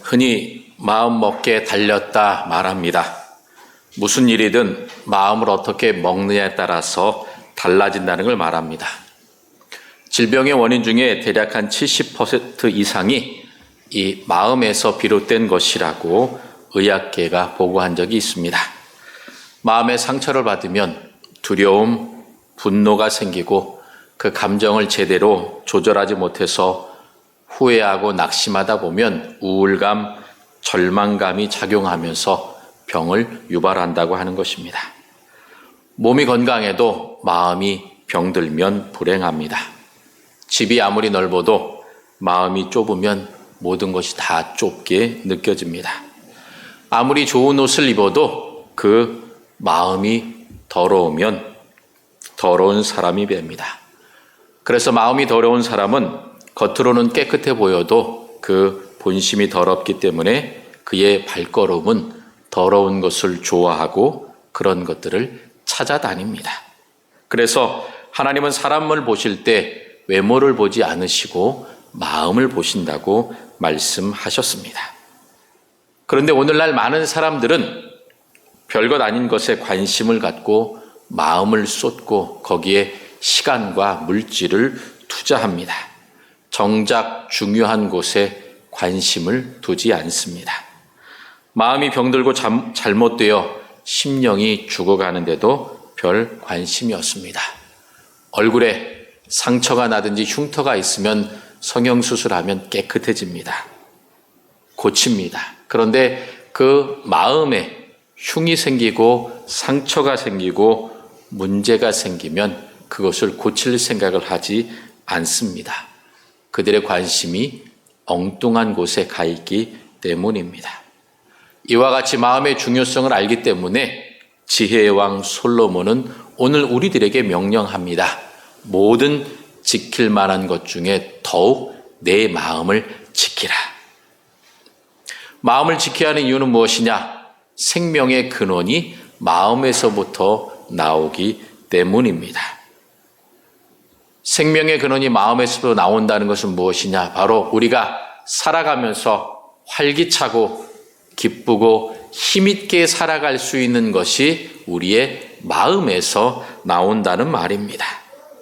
흔히 마음 먹게 달렸다 말합니다. 무슨 일이든 마음을 어떻게 먹느냐에 따라서 달라진다는 걸 말합니다. 질병의 원인 중에 대략 한 70% 이상이 이 마음에서 비롯된 것이라고 의학계가 보고한 적이 있습니다. 마음의 상처를 받으면 두려움, 분노가 생기고 그 감정을 제대로 조절하지 못해서 후회하고 낙심하다 보면 우울감, 절망감이 작용하면서 병을 유발한다고 하는 것입니다. 몸이 건강해도 마음이 병들면 불행합니다. 집이 아무리 넓어도 마음이 좁으면 모든 것이 다 좁게 느껴집니다. 아무리 좋은 옷을 입어도 그 마음이 더러우면 더러운 사람이 됩니다. 그래서 마음이 더러운 사람은 겉으로는 깨끗해 보여도 그 본심이 더럽기 때문에 그의 발걸음은 더러운 것을 좋아하고 그런 것들을 찾아다닙니다. 그래서 하나님은 사람을 보실 때 외모를 보지 않으시고 마음을 보신다고 말씀하셨습니다. 그런데 오늘날 많은 사람들은 별것 아닌 것에 관심을 갖고 마음을 쏟고 거기에 시간과 물질을 투자합니다. 정작 중요한 곳에 관심을 두지 않습니다. 마음이 병들고 잘못되어 심령이 죽어가는데도 별 관심이 없습니다. 얼굴에 상처가 나든지 흉터가 있으면 성형수술하면 깨끗해집니다. 고칩니다. 그런데 그 마음에 흉이 생기고 상처가 생기고 문제가 생기면 그것을 고칠 생각을 하지 않습니다. 그들의 관심이 엉뚱한 곳에 가 있기 때문입니다. 이와 같이 마음의 중요성을 알기 때문에 지혜의 왕 솔로몬은 오늘 우리들에게 명령합니다. 모든 지킬 만한 것 중에 더욱 내 마음을 지키라. 마음을 지켜야 하는 이유는 무엇이냐? 생명의 근원이 마음에서부터 나오기 때문입니다. 생명의 근원이 마음에서부터 나온다는 것은 무엇이냐? 바로 우리가 살아가면서 활기차고 기쁘고 힘있게 살아갈 수 있는 것이 우리의 마음에서 나온다는 말입니다.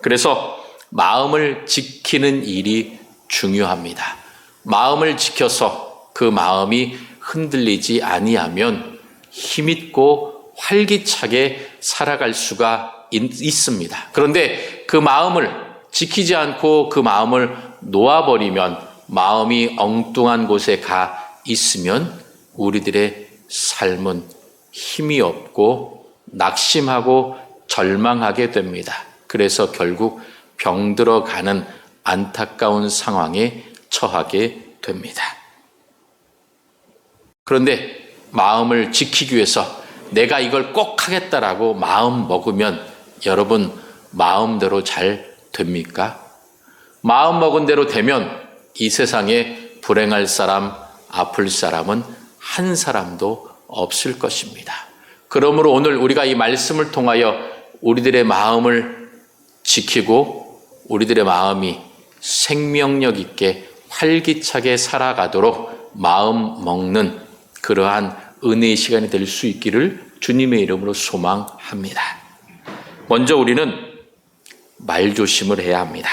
그래서 마음을 지키는 일이 중요합니다. 마음을 지켜서 그 마음이 흔들리지 아니하면 힘있고 활기차게 살아갈 수가 있습니다. 그런데 그 마음을 지키지 않고 그 마음을 놓아버리면 마음이 엉뚱한 곳에 가 있으면 우리들의 삶은 힘이 없고 낙심하고 절망하게 됩니다. 그래서 결국 병들어가는 안타까운 상황에 처하게 됩니다. 그런데 마음을 지키기 위해서 내가 이걸 꼭 하겠다라고 마음 먹으면 여러분 마음대로 잘 됩니까? 마음 먹은 대로 되면 이 세상에 불행할 사람, 아플 사람은 한 사람도 없을 것입니다. 그러므로 오늘 우리가 이 말씀을 통하여 우리들의 마음을 지키고 우리들의 마음이 생명력 있게 활기차게 살아가도록 마음 먹는 그러한 은혜의 시간이 될 수 있기를 주님의 이름으로 소망합니다. 먼저 우리는 말조심을 해야 합니다.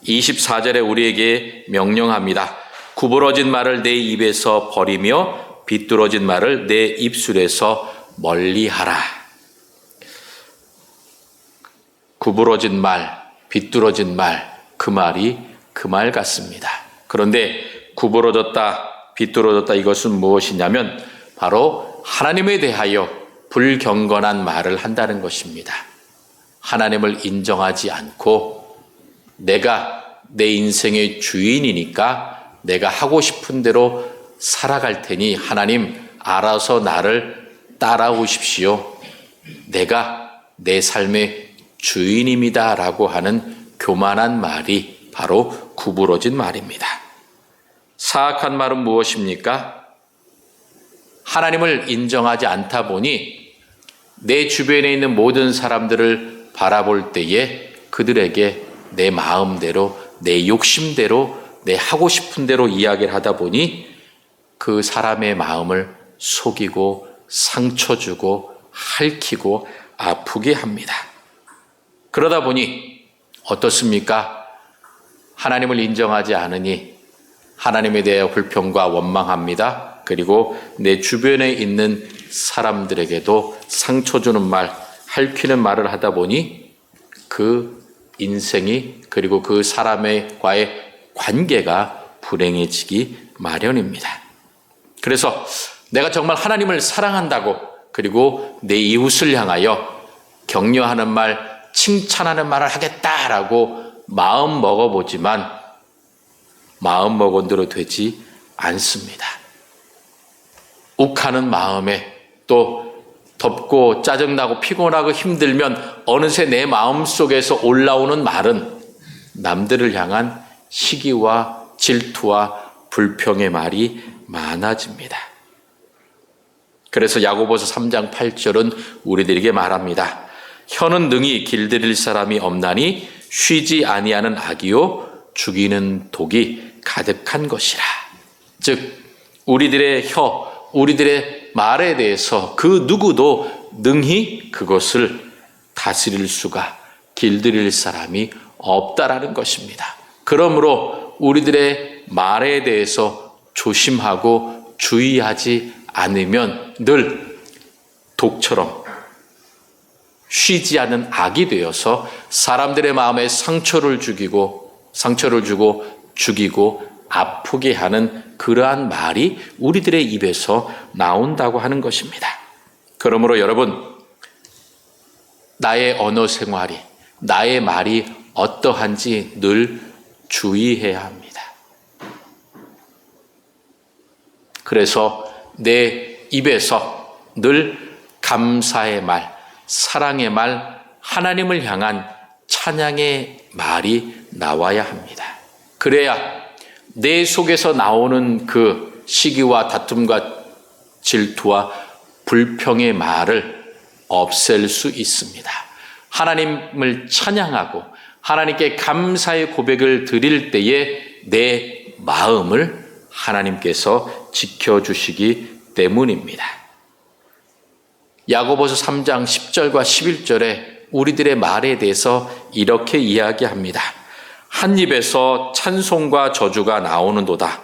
24절에 우리에게 명령합니다. 구부러진 말을 내 입에서 버리며 비뚤어진 말을 내 입술에서 멀리하라. 구부러진 말, 비뚤어진 말, 그 말이 그 말 같습니다. 그런데 구부러졌다, 비뚤어졌다 이것은 무엇이냐면 바로 하나님에 대하여 불경건한 말을 한다는 것입니다. 하나님을 인정하지 않고 내가 내 인생의 주인이니까 내가 하고 싶은 대로 살아갈 테니 하나님 알아서 나를 따라오십시오. 내가 내 삶의 주인입니다 라고 하는 교만한 말이 바로 구부러진 말입니다. 사악한 말은 무엇입니까? 하나님을 인정하지 않다 보니 내 주변에 있는 모든 사람들을 바라볼 때에 그들에게 내 마음대로, 내 욕심대로, 내 하고 싶은 대로 이야기를 하다 보니 그 사람의 마음을 속이고 상처 주고 핥히고 아프게 합니다. 그러다 보니 어떻습니까? 하나님을 인정하지 않으니 하나님에 대해 불평과 원망합니다. 그리고 내 주변에 있는 사람들에게도 상처 주는 말, 핥히는 말을 하다 보니 그 인생이 그리고 그 사람과의 관계가 불행해지기 마련입니다. 그래서 내가 정말 하나님을 사랑한다고 그리고 내 이웃을 향하여 격려하는 말, 칭찬하는 말을 하겠다라고 마음 먹어보지만 마음 먹은 대로 되지 않습니다. 욱하는 마음에 또 덥고 짜증나고 피곤하고 힘들면 어느새 내 마음속에서 올라오는 말은 남들을 향한 시기와 질투와 불평의 말이 많아집니다. 그래서 야고보서 3장 8절은 우리들에게 말합니다. 혀는 능히 길들일 사람이 없나니 쉬지 아니하는 악이요 죽이는 독이 가득한 것이라. 즉 우리들의 혀, 우리들의 말에 대해서 그 누구도 능히 그것을 다스릴 수가, 길들일 사람이 없다라는 것입니다. 그러므로 우리들의 말에 대해서 조심하고 주의하지 않으면 늘 독처럼 쉬지 않는 악이 되어서 사람들의 마음에 상처를 주고 죽이고 아프게 하는 그러한 말이 우리들의 입에서 나온다고 하는 것입니다. 그러므로 여러분, 나의 언어 생활이, 나의 말이 어떠한지 늘 주의해야 합니다. 그래서 내 입에서 늘 감사의 말, 사랑의 말, 하나님을 향한 찬양의 말이 나와야 합니다. 그래야 내 속에서 나오는 그 시기와 다툼과 질투와 불평의 말을 없앨 수 있습니다. 하나님을 찬양하고 하나님께 감사의 고백을 드릴 때에 내 마음을 하나님께서 지켜주시기 때문입니다. 야고보서 3장 10절과 11절에 우리들의 말에 대해서 이렇게 이야기합니다. 한 입에서 찬송과 저주가 나오는도다.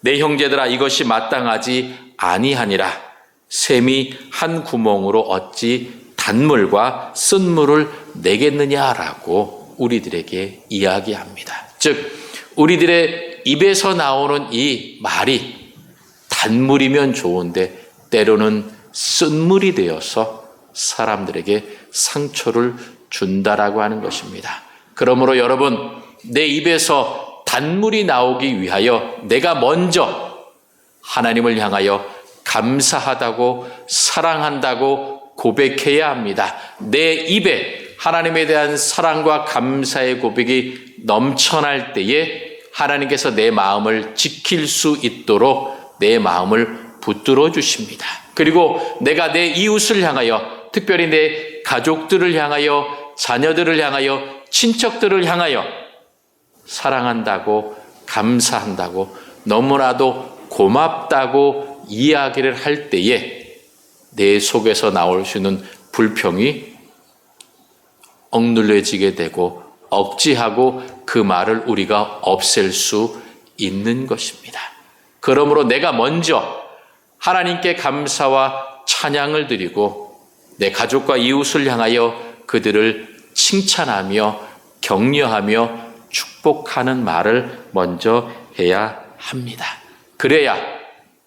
내 형제들아, 이것이 마땅하지 아니하니라. 샘이 한 구멍으로 어찌 단물과 쓴물을 내겠느냐라고 우리들에게 이야기합니다. 즉 우리들의 입에서 나오는 이 말이 단물이면 좋은데 때로는 쓴물이 되어서 사람들에게 상처를 준다라고 하는 것입니다. 그러므로 여러분, 내 입에서 단물이 나오기 위하여 내가 먼저 하나님을 향하여 감사하다고 사랑한다고 고백해야 합니다. 내 입에 하나님에 대한 사랑과 감사의 고백이 넘쳐날 때에 하나님께서 내 마음을 지킬 수 있도록 내 마음을 붙들어 주십니다. 그리고 내가 내 이웃을 향하여, 특별히 내 가족들을 향하여, 자녀들을 향하여, 친척들을 향하여 사랑한다고, 감사한다고, 너무나도 고맙다고 이야기를 할 때에 내 속에서 나올 수 있는 불평이 억눌려지게 되고 억지하고 그 말을 우리가 없앨 수 있는 것입니다. 그러므로 내가 먼저 하나님께 감사와 찬양을 드리고 내 가족과 이웃을 향하여 그들을 칭찬하며 격려하며 축복하는 말을 먼저 해야 합니다. 그래야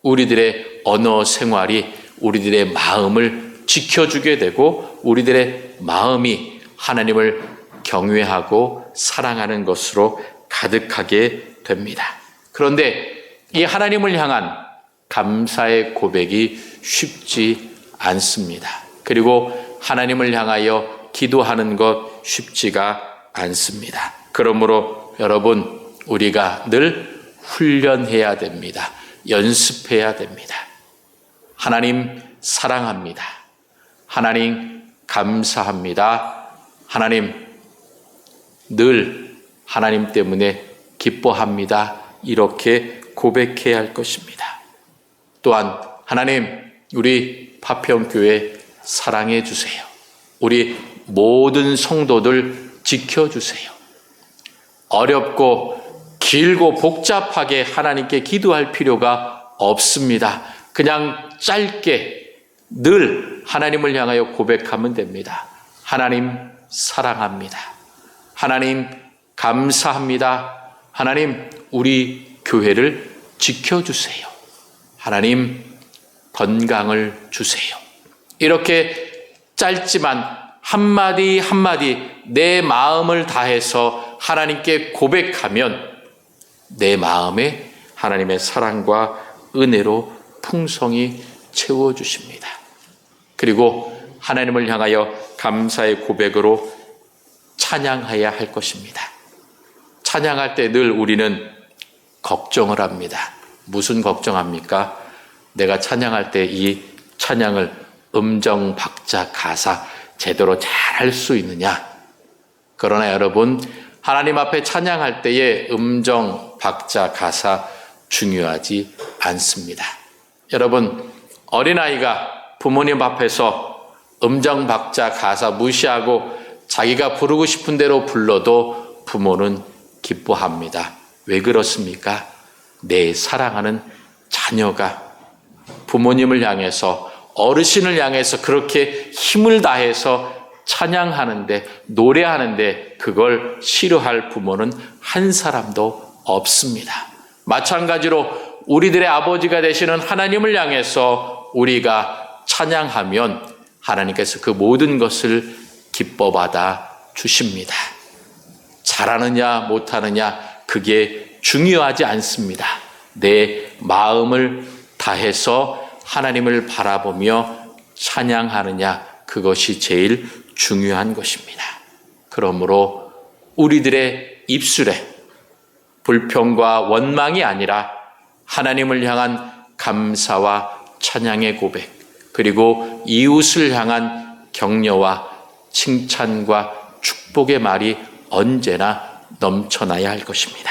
우리들의 언어 생활이 우리들의 마음을 지켜주게 되고 우리들의 마음이 하나님을 경외하고 사랑하는 것으로 가득하게 됩니다. 그런데 이 하나님을 향한 감사의 고백이 쉽지 않습니다. 그리고 하나님을 향하여 기도하는 것 쉽지가 않습니다. 그러므로 여러분, 우리가 늘 훈련해야 됩니다. 연습해야 됩니다. 하나님 사랑합니다. 하나님 감사합니다. 하나님 늘 하나님 때문에 기뻐합니다. 이렇게 고백해야 할 것입니다. 또한 하나님, 우리 파평교회 사랑해 주세요. 우리 모든 성도들 지켜주세요. 어렵고 길고 복잡하게 하나님께 기도할 필요가 없습니다. 그냥 짧게 늘 하나님을 향하여 고백하면 됩니다. 하나님 사랑합니다. 하나님 감사합니다. 하나님 우리 교회를 지켜주세요. 하나님 건강을 주세요. 이렇게 짧지만 한마디 한마디 내 마음을 다해서 하나님께 고백하면 내 마음에 하나님의 사랑과 은혜로 풍성히 채워주십니다. 그리고 하나님을 향하여 감사의 고백으로 찬양해야 할 것입니다. 찬양할 때 늘 우리는 걱정을 합니다. 무슨 걱정합니까? 내가 찬양할 때 이 찬양을 음정, 박자, 가사 제대로 잘 할 수 있느냐? 그러나 여러분, 하나님 앞에 찬양할 때의 음정, 박자, 가사 중요하지 않습니다. 여러분, 어린아이가 부모님 앞에서 음정, 박자, 가사 무시하고 자기가 부르고 싶은 대로 불러도 부모는 기뻐합니다. 왜 그렇습니까? 내 사랑하는 자녀가 부모님을 향해서, 어르신을 향해서 그렇게 힘을 다해서 찬양하는데, 노래하는데 그걸 싫어할 부모는 한 사람도 없습니다. 마찬가지로 우리들의 아버지가 되시는 하나님을 향해서 우리가 찬양하면 하나님께서 그 모든 것을 기뻐 받아 주십니다. 잘하느냐 못하느냐 그게 중요하지 않습니다. 내 마음을 다해서 하나님을 바라보며 찬양하느냐, 그것이 제일 중요한 것입니다. 그러므로 우리들의 입술에 불평과 원망이 아니라 하나님을 향한 감사와 찬양의 고백, 그리고 이웃을 향한 격려와 칭찬과 축복의 말이 언제나 넘쳐나야 할 것입니다.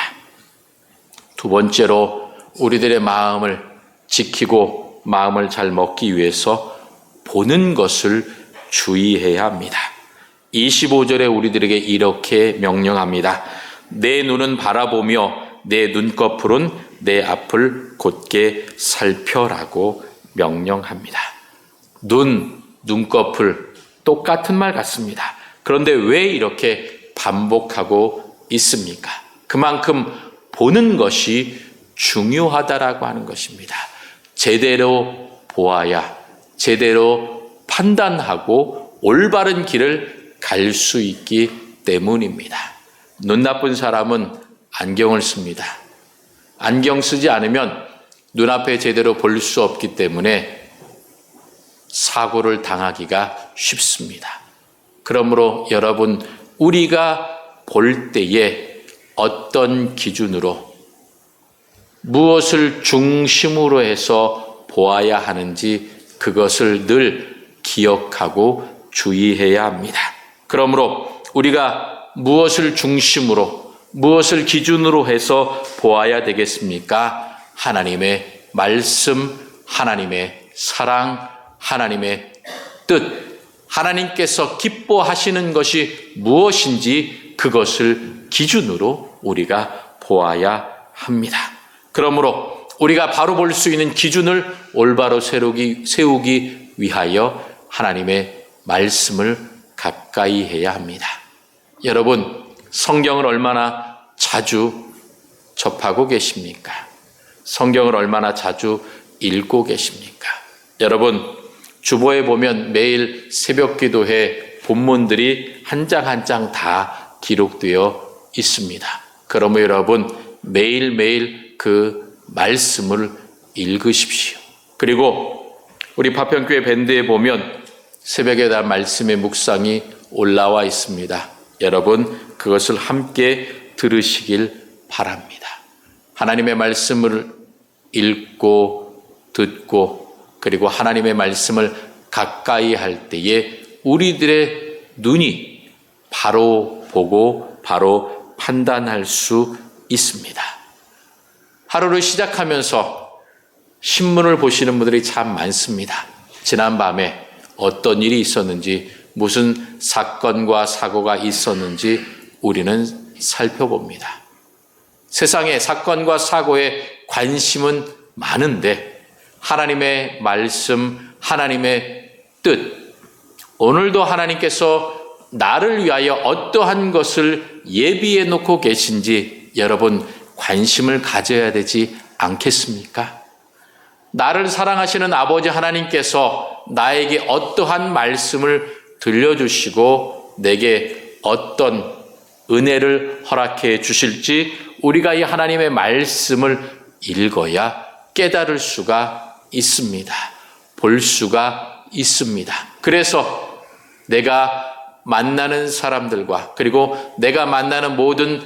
두 번째로 우리들의 마음을 지키고 마음을 잘 먹기 위해서 보는 것을 주의해야 합니다. 25절에 우리들에게 이렇게 명령합니다. 내 눈은 바라보며 내 눈꺼풀은 내 앞을 곧게 살펴라고 명령합니다. 눈꺼풀 똑같은 말 같습니다. 그런데 왜 이렇게 반복하고 있습니까? 그만큼 보는 것이 중요하다라고 하는 것입니다. 제대로 보아야 제대로 판단하고 올바른 길을 갈 수 있기 때문입니다. 눈 나쁜 사람은 안경을 씁니다. 안경 쓰지 않으면 눈앞에 제대로 볼 수 없기 때문에 사고를 당하기가 쉽습니다. 그러므로 여러분, 우리가 볼 때에 어떤 기준으로 무엇을 중심으로 해서 보아야 하는지 그것을 늘 기억하고 주의해야 합니다. 그러므로 우리가 무엇을 중심으로, 무엇을 기준으로 해서 보아야 되겠습니까? 하나님의 말씀, 하나님의 사랑, 하나님의 뜻, 하나님께서 기뻐하시는 것이 무엇인지 그것을 기준으로 우리가 보아야 합니다. 그러므로 우리가 바로 볼 수 있는 기준을 올바로 세우기 위하여 하나님의 말씀을 가까이 해야 합니다. 여러분, 성경을 얼마나 자주 접하고 계십니까? 성경을 얼마나 자주 읽고 계십니까? 여러분, 주보에 보면 매일 새벽 기도회 본문들이 한 장 한 장 다 기록되어 있습니다. 그러므로 여러분, 매일매일 그 말씀을 읽으십시오. 그리고 우리 파평교회 밴드에 보면 새벽에 다 말씀의 묵상이 올라와 있습니다. 여러분, 그것을 함께 들으시길 바랍니다. 하나님의 말씀을 읽고 듣고 그리고 하나님의 말씀을 가까이 할 때에 우리들의 눈이 바로 보고 바로 판단할 수 있습니다. 하루를 시작하면서 신문을 보시는 분들이 참 많습니다. 지난밤에 어떤 일이 있었는지, 무슨 사건과 사고가 있었는지 우리는 살펴봅니다. 세상의 사건과 사고에 관심은 많은데 하나님의 말씀, 하나님의 뜻, 오늘도 하나님께서 나를 위하여 어떠한 것을 예비해 놓고 계신지 여러분 관심을 가져야 되지 않겠습니까? 나를 사랑하시는 아버지 하나님께서 나에게 어떠한 말씀을 들려주시고 내게 어떤 은혜를 허락해 주실지 우리가 이 하나님의 말씀을 읽어야 깨달을 수가 있습니다. 볼 수가 있습니다. 그래서 내가 만나는 사람들과 그리고 내가 만나는 모든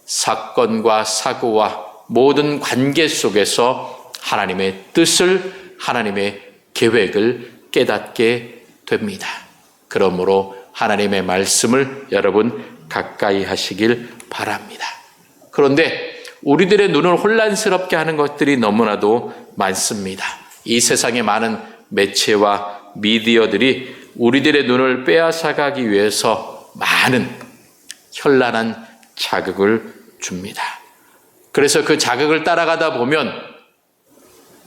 사건과 사고와 모든 관계 속에서 하나님의 뜻을, 하나님의 계획을 깨닫게 됩니다. 그러므로 하나님의 말씀을 여러분 가까이 하시길 바랍니다. 그런데 우리들의 눈을 혼란스럽게 하는 것들이 너무나도 많습니다. 이 세상의 많은 매체와 미디어들이 우리들의 눈을 빼앗아가기 위해서 많은 현란한 자극을 줍니다. 그래서 그 자극을 따라가다 보면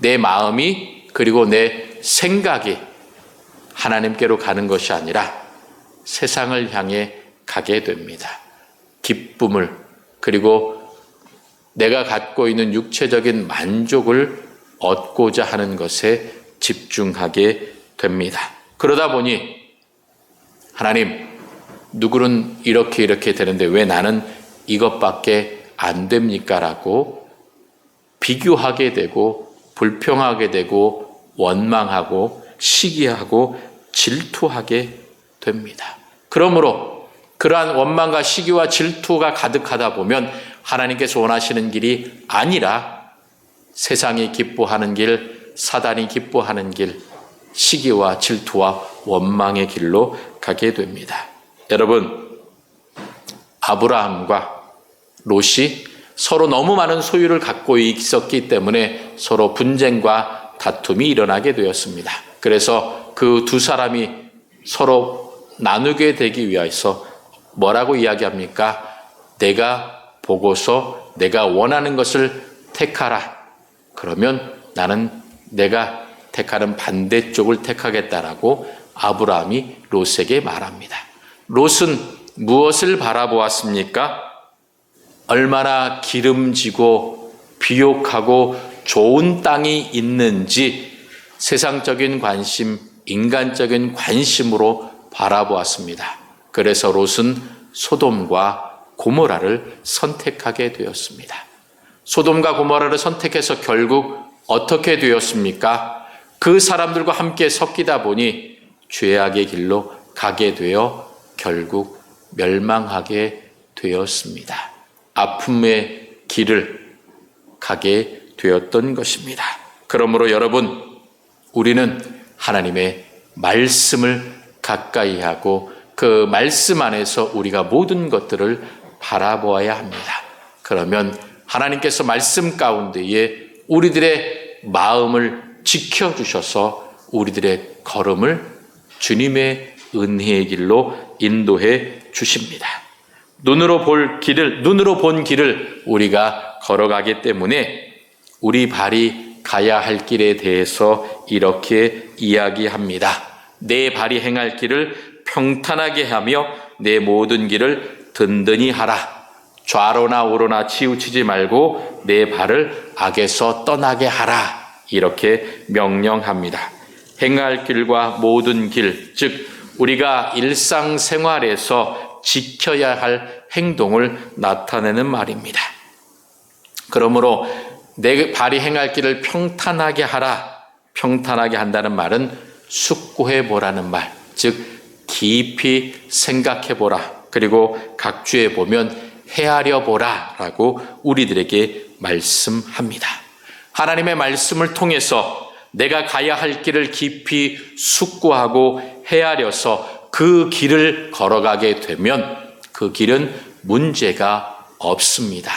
내 마음이 그리고 내 생각이 하나님께로 가는 것이 아니라 세상을 향해 가게 됩니다. 기쁨을 그리고 내가 갖고 있는 육체적인 만족을 얻고자 하는 것에 집중하게 됩니다. 그러다 보니 하나님, 누구는 이렇게 되는데 왜 나는 이것밖에 안 됩니까? 라고 비교하게 되고 불평하게 되고 원망하고 시기하고 질투하게 됩니다. 그러므로 그러한 원망과 시기와 질투가 가득하다 보면 하나님께서 원하시는 길이 아니라 세상이 기뻐하는 길, 사단이 기뻐하는 길, 시기와 질투와 원망의 길로 가게 됩니다. 여러분, 아브라함과 롯이 서로 너무 많은 소유를 갖고 있었기 때문에 서로 분쟁과 다툼이 일어나게 되었습니다. 그래서 그 두 사람이 서로 나누게 되기 위해서 뭐라고 이야기합니까? 내가 보고서 내가 원하는 것을 택하라. 그러면 나는 내가 택하는 반대쪽을 택하겠다라고 아브라함이 롯에게 말합니다. 롯은 무엇을 바라보았습니까? 얼마나 기름지고 비옥하고 좋은 땅이 있는지 세상적인 관심, 인간적인 관심으로 바라보았습니다. 그래서 롯은 소돔과 고모라를 선택하게 되었습니다. 소돔과 고모라를 선택해서 결국 어떻게 되었습니까? 그 사람들과 함께 섞이다 보니 죄악의 길로 가게 되어 결국 멸망하게 되었습니다. 아픔의 길을 가게 되었던 것입니다. 그러므로 여러분, 우리는 하나님의 말씀을 가까이 하고 그 말씀 안에서 우리가 모든 것들을 바라보아야 합니다. 그러면 하나님께서 말씀 가운데에 우리들의 마음을 지켜주셔서 우리들의 걸음을 주님의 은혜의 길로 인도해 주십니다. 눈으로 본 길을 우리가 걸어가기 때문에 우리 발이 가야 할 길에 대해서 이렇게 이야기합니다. 내 발이 행할 길을 평탄하게 하며 내 모든 길을 든든히 하라. 좌로나 우로나 치우치지 말고 내 발을 악에서 떠나게 하라. 이렇게 명령합니다. 행할 길과 모든 길, 즉 우리가 일상생활에서 지켜야 할 행동을 나타내는 말입니다. 그러므로 내 발이 행할 길을 평탄하게 하라. 평탄하게 한다는 말은 숙고해 보라는 말, 즉 깊이 생각해 보라. 그리고 각주해 보면 헤아려 보라 라고 우리들에게 말씀합니다. 하나님의 말씀을 통해서 내가 가야 할 길을 깊이 숙고하고 헤아려서 그 길을 걸어가게 되면 그 길은 문제가 없습니다.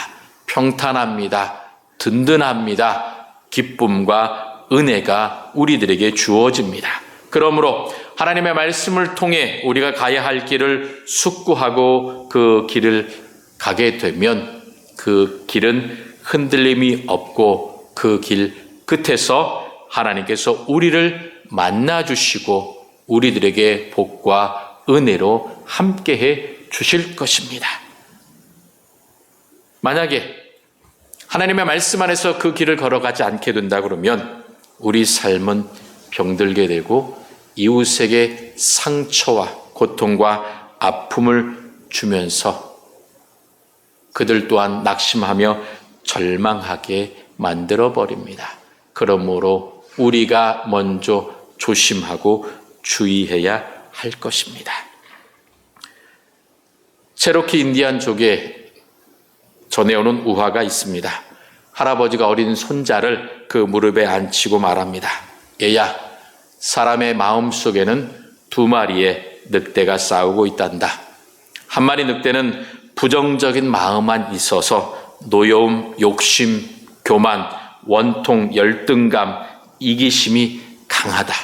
평탄합니다. 든든합니다. 기쁨과 은혜가 우리들에게 주어집니다. 그러므로 하나님의 말씀을 통해 우리가 가야 할 길을 숙고하고 그 길을 가게 되면 그 길은 흔들림이 없고 그 길 끝에서 하나님께서 우리를 만나주시고 우리들에게 복과 은혜로 함께해 주실 것입니다. 만약에 하나님의 말씀 안에서 그 길을 걸어가지 않게 된다 그러면 우리 삶은 병들게 되고 이웃에게 상처와 고통과 아픔을 주면서 그들 또한 낙심하며 절망하게 만들어버립니다. 그러므로 우리가 먼저 조심하고 주의해야 할 것입니다. 체로키 인디안족에 전해오는 우화가 있습니다. 할아버지가 어린 손자를 그 무릎에 앉히고 말합니다. 얘야, 사람의 마음 속에는 두 마리의 늑대가 싸우고 있단다. 한 마리 늑대는 부정적인 마음만 있어서 노여움, 욕심, 교만, 원통, 열등감, 이기심이 강하다.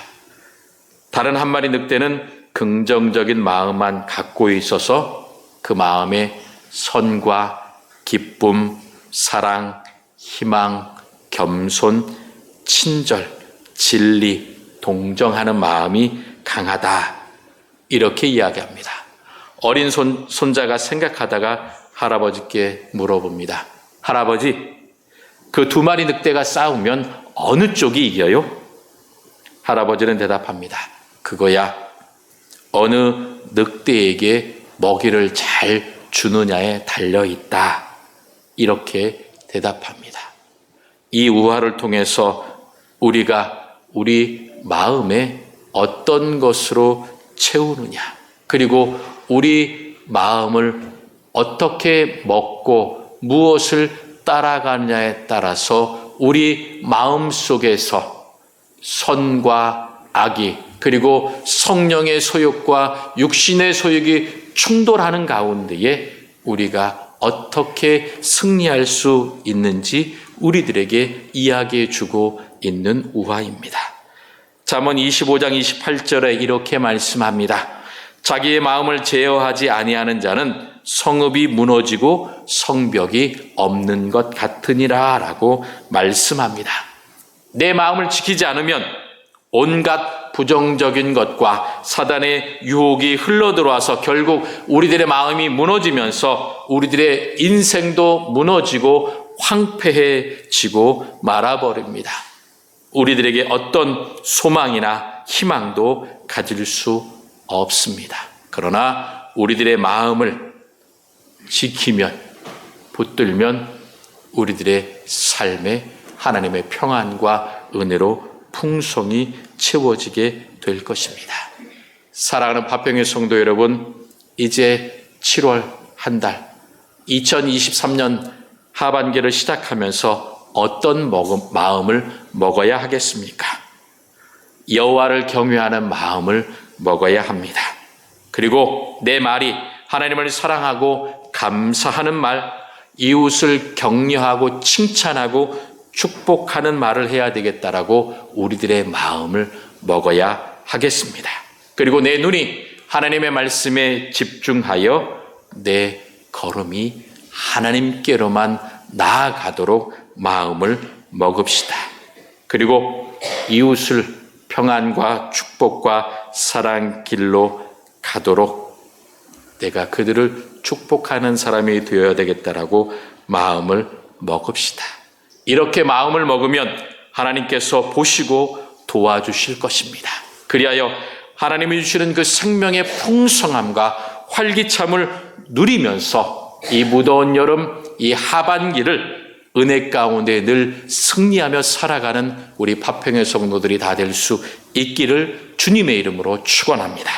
다른 한 마리 늑대는 긍정적인 마음만 갖고 있어서 그 마음에 선과 기쁨, 사랑, 희망, 겸손, 친절, 진리, 동정하는 마음이 강하다. 이렇게 이야기합니다. 어린 손자가 생각하다가 할아버지께 물어봅니다. 할아버지, 그 두 마리 늑대가 싸우면 어느 쪽이 이겨요? 할아버지는 대답합니다. 그거야, 어느 늑대에게 먹이를 잘 주느냐에 달려있다. 이렇게 대답합니다. 이 우화를 통해서 우리가 우리 마음에 어떤 것으로 채우느냐, 그리고 우리 마음을 어떻게 먹고 무엇을 따라가느냐에 따라서 우리 마음 속에서 선과 악이, 그리고 성령의 소욕과 육신의 소욕이 충돌하는 가운데에 우리가 어떻게 승리할 수 있는지 우리들에게 이야기해 주고 있는 우화입니다. 잠언 25장 28절에 이렇게 말씀합니다. 자기의 마음을 제어하지 아니하는 자는 성읍이 무너지고 성벽이 없는 것 같으니라 라고 말씀합니다. 내 마음을 지키지 않으면 온갖 부정적인 것과 사단의 유혹이 흘러들어와서 결국 우리들의 마음이 무너지면서 우리들의 인생도 무너지고 황폐해지고 말아버립니다. 우리들에게 어떤 소망이나 희망도 가질 수 없습니다. 그러나 우리들의 마음을 지키면, 붙들면 우리들의 삶에 하나님의 평안과 은혜로 풍성이 채워지게 될 것입니다. 사랑하는 파평의 성도 여러분, 이제 7월 한 달, 2023년 하반기를 시작하면서 어떤 마음을 먹어야 하겠습니까? 여호와를 경외하는 마음을 먹어야 합니다. 그리고 내 말이 하나님을 사랑하고 감사하는 말, 이웃을 격려하고 칭찬하고 축복하는 말을 해야 되겠다라고 우리들의 마음을 먹어야 하겠습니다. 그리고 내 눈이 하나님의 말씀에 집중하여 내 걸음이 하나님께로만 나아가도록 마음을 먹읍시다. 그리고 이웃을 평안과 축복과 사랑 길로 가도록 내가 그들을 축복하는 사람이 되어야 되겠다라고 마음을 먹읍시다. 이렇게 마음을 먹으면 하나님께서 보시고 도와주실 것입니다. 그리하여 하나님이 주시는 그 생명의 풍성함과 활기참을 누리면서 이 무더운 여름, 이 하반기를 은혜 가운데 늘 승리하며 살아가는 우리 파평의 성도들이 다 될 수 있기를 주님의 이름으로 축원합니다.